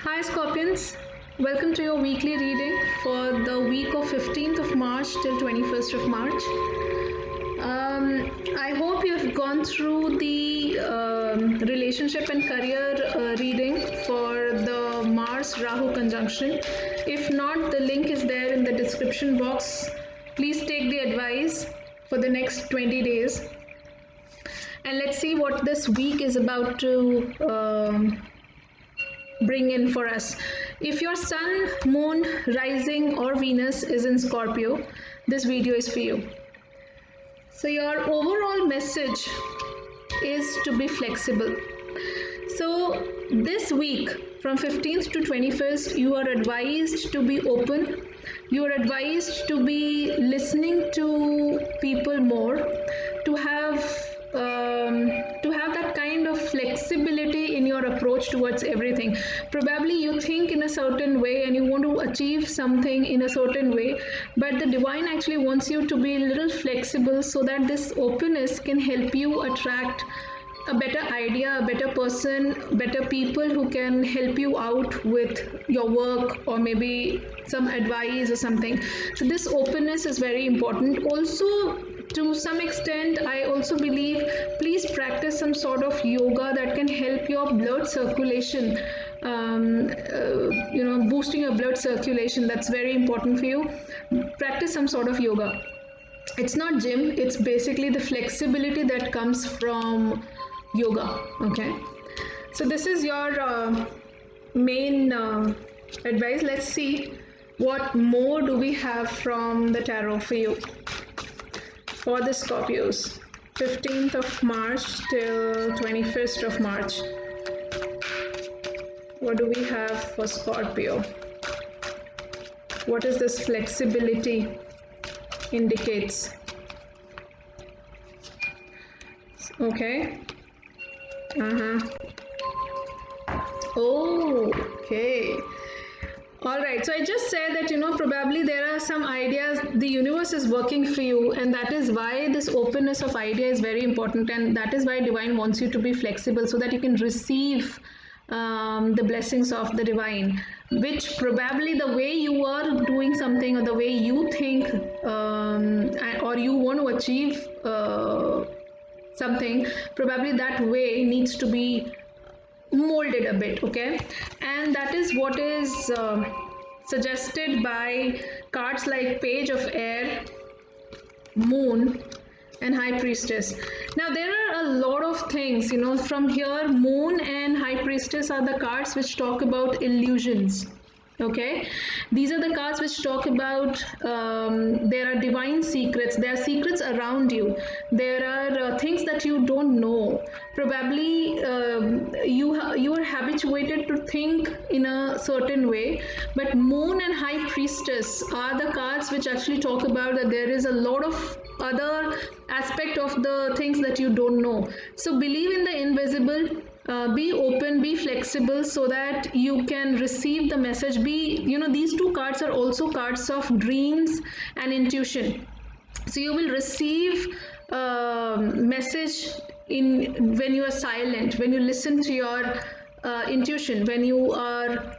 Hi Scorpions, welcome to your weekly reading for the week of 15th of March till 21st of March. I hope you have gone through the relationship and career reading for the Mars Rahu conjunction. If not, the link is there in the description box. Please take the advice for the next 20 days. And let's see what this week is about to bring in for us. If your sun, moon, rising, or Venus is in Scorpio, this video is for you. So, your overall message is to be flexible. So, this week from 15th to 21st, you are advised to be open. You are advised to be listening to people more, to have that kind of flexibility in your approach towards everything. Probably you think in a certain way and you want to achieve something in a certain way, but the divine actually wants you to be a little flexible so that this openness can help you attract a better idea, a better person, better people who can help you out with your work or maybe some advice or something. So this openness is very important. Also, to some extent, I also believe please practice some sort of yoga that can help your blood circulation, boosting your blood circulation. That's very important for you. Practice some sort of yoga. It's not gym, it's basically the flexibility that comes from yoga. Okay, so this is your main advice. Let's see what more do we have from the tarot for you for the Scorpios, 15th of March till 21st of March. What do we have for Scorpio? What is this flexibility indicates? Okay. Oh, okay. All right. So I just said that, probably there are some ideas the universe is working for you, and that is why this openness of idea is very important, and that is why divine wants you to be flexible so that you can receive the blessings of the divine, which probably the way you are doing something or the way you think or you want to achieve something, probably that way needs to be molded a bit. Okay, and that is what is suggested by cards like Page of Air, Moon, and High Priestess. Now there are a lot of things, from here. Moon and High Priestess are the cards which talk about illusions. Okay, these are the cards which talk about there are divine secrets, there are secrets around you, there are things that you don't know. Probably you are habituated to think in a certain way, but Moon and High Priestess are the cards which actually talk about that there is a lot of other aspect of the things that you don't know. So believe in the invisible. Be open, be flexible so that you can receive the message. These two cards are also cards of dreams and intuition. So you will receive message in when you are silent, when you listen to your intuition, when you are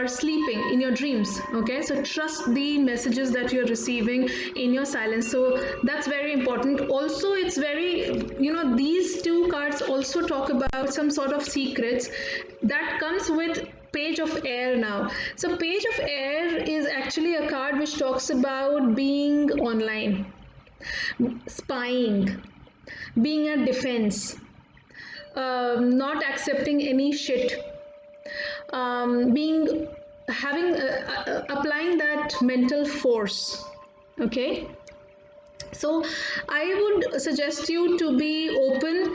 sleeping in your dreams. Okay, so trust the messages that you're receiving in your silence. So that's very important. Also, it's very, these two cards also talk about some sort of secrets that comes with Page of Air now. So Page of Air is actually a card which talks about being online, spying, being a defense, not accepting any shit, applying that mental force. Okay, so I would suggest you to be open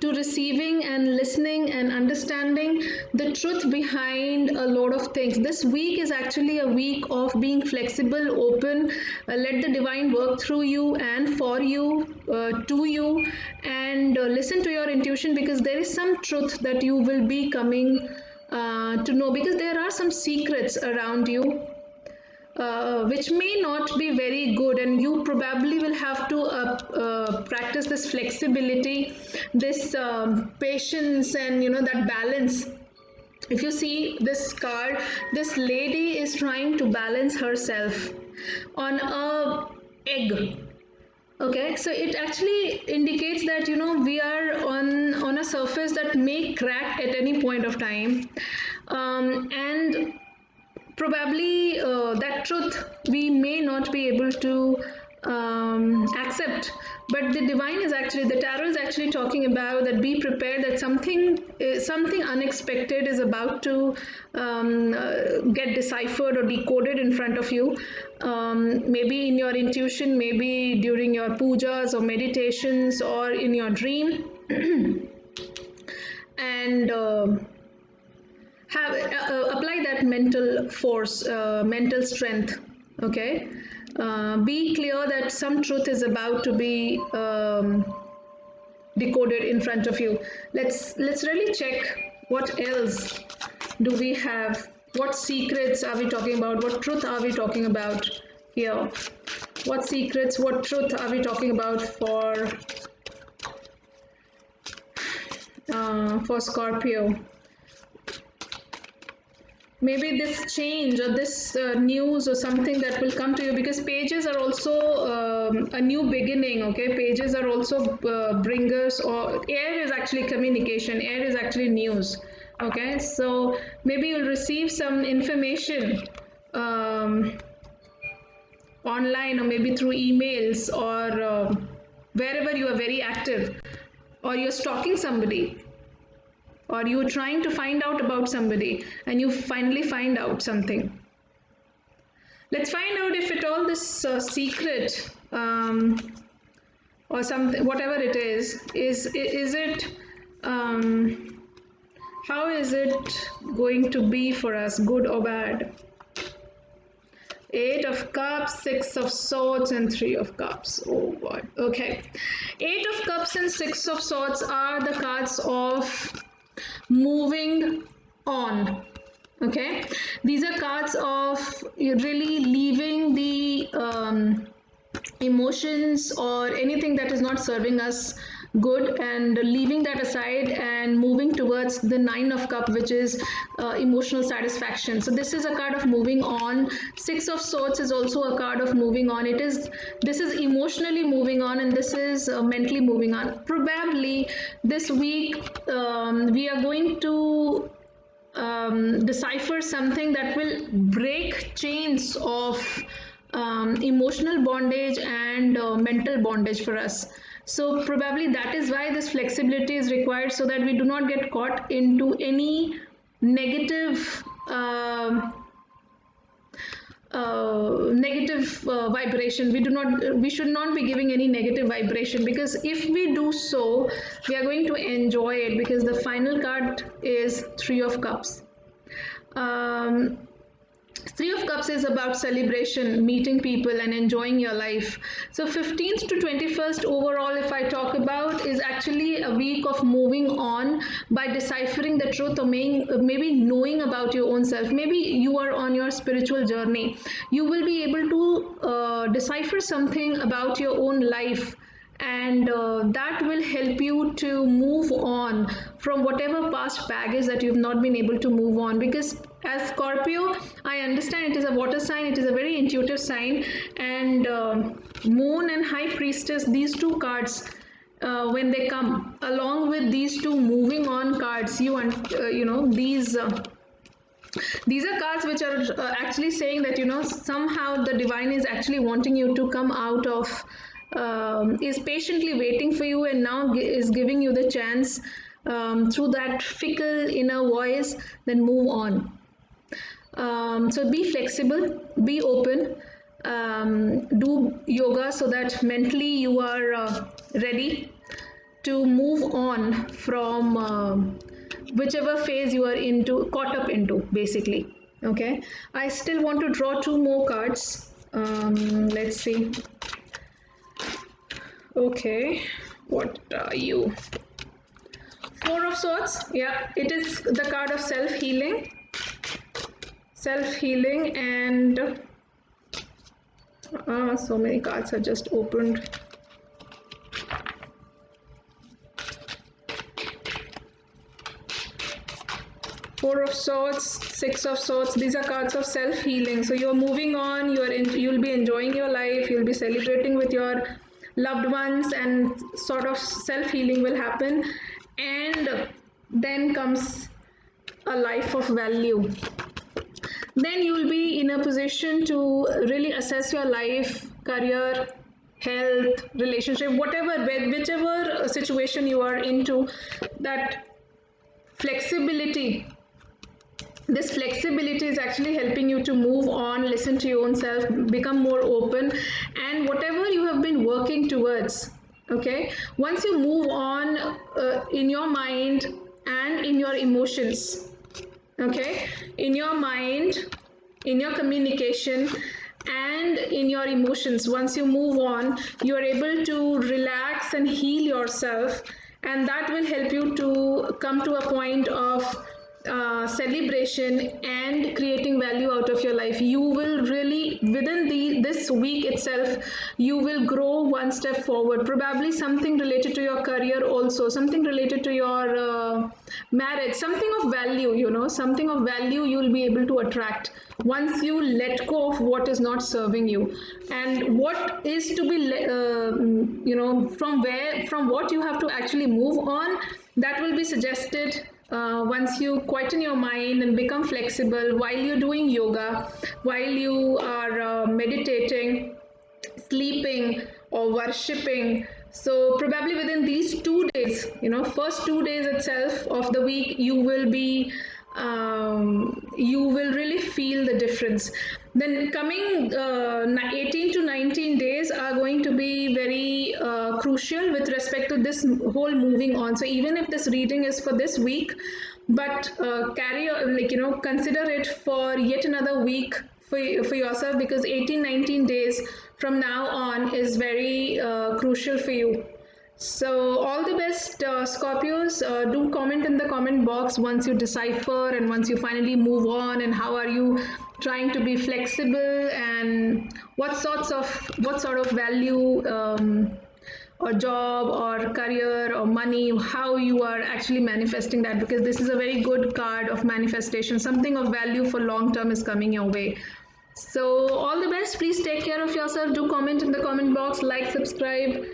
to receiving and listening and understanding the truth behind a lot of things. This week is actually a week of being flexible, open. Let the divine work through you and for you, to you, and listen to your intuition, because there is some truth that you will be coming to know, because there are some secrets around you which may not be very good, and you probably will have to practice this flexibility, this patience, and that balance. If you see this card, this lady is trying to balance herself on a egg. Okay, so it actually indicates that we are on a surface that may crack at any point of time, and probably that truth we may not be able to accept. But the divine is actually, the tarot is actually talking about that be prepared, that something unexpected is about to get deciphered or decoded in front of you, maybe in your intuition, maybe during your pujas or meditations, or in your dream. And have apply that mental force, mental strength. Okay, be clear that some truth is about to be decoded in front of you. Let's really check what else do we have. What secrets are we talking about? What truth are we talking about here? What secrets, what truth are we talking about for Scorpio? Maybe this change or this news or something that will come to you, because pages are also a new beginning. Okay, pages are also bringers, or air is actually communication, air is actually news. Okay, so maybe you'll receive some information online, or maybe through emails, or wherever you are very active, or you're stalking somebody, or you're trying to find out about somebody and you finally find out something. Let's find out if at all this secret or something, whatever it is it how is it going to be for us, good or bad? Eight of Cups, Six of Swords, and Three of Cups. Oh God. Okay. Eight of Cups and Six of Swords are the cards of moving on. Okay, these are cards of really leaving the emotions or anything that is not serving us good, and leaving that aside and moving towards the Nine of Cups, which is emotional satisfaction. So this is a card of moving on. Six of Swords is also a card of moving on. This is emotionally moving on, and this is mentally moving on. Probably this week we are going to decipher something that will break chains of emotional bondage and mental bondage for us. So probably that is why this flexibility is required, so that we do not get caught into any negative vibration. We should not be giving any negative vibration, because if we do so, we are going to enjoy it, because the final card is Three of Cups. Three of Cups is about celebration, meeting people and enjoying your life. So 15th to 21st overall, if I talk about, is actually a week of moving on by deciphering the truth, or maybe knowing about your own self. Maybe you are on your spiritual journey. You will be able to decipher something about your own life, and that will help you to move on from whatever past baggage that you've not been able to move on. Because as Scorpio, I understand it is a water sign, it is a very intuitive sign, and Moon and High Priestess, these two cards, when they come along with these two moving on cards, these are cards which are actually saying that somehow the divine is actually wanting you to come out of, is patiently waiting for you, and now is giving you the chance through that fickle inner voice, then move on. So be flexible, be open, do yoga so that mentally you are ready to move on from whichever phase you are caught up into, basically. Okay, I still want to draw two more cards. Let's see. Okay, what are you? Four of Swords. Yeah, it is the card of self-healing, and So many cards are just opened. Four of Swords, Six of Swords. These are cards of self-healing. So you're moving on. You'll be enjoying your life. You'll be celebrating with your loved ones, and sort of self-healing will happen. And then comes a life of value. Then you'll be in a position to really assess your life, career, health, relationship, whatever, whichever situation you are into. That flexibility, this flexibility is actually helping you to move on, listen to your own self, become more open, and whatever you have been working towards, okay, once you move on in your mind and in your emotions, okay, in your mind, in your communication, and in your emotions, once you move on, you are able to relax and heal yourself, and that will help you to come to a point of celebration and creating value out of your life. You will really, within this week itself, you will grow one step forward. Probably something related to your career, also something related to your marriage, something of value, something of value you will be able to attract once you let go of what is not serving you, and what is to be from what you have to actually move on, that will be suggested once you quieten your mind and become flexible while you're doing yoga, while you are meditating, sleeping, or worshipping. So probably within these 2 days, first 2 days itself of the week, you will really feel the difference. Then coming 18 to 19 days are going to be very crucial with respect to this whole moving on. So even if this reading is for this week, but consider it for yet another week for yourself, because 18-19 days from now on is very crucial for you. So all the best, Scorpios. Do comment in the comment box once you decipher and once you finally move on, and how are you trying to be flexible, and what sort of value or job or career or money, how you are actually manifesting that, because this is a very good card of manifestation. Something of value for long term is coming your way. So all the best. Please take care of yourself. Do comment in the comment box, like, subscribe,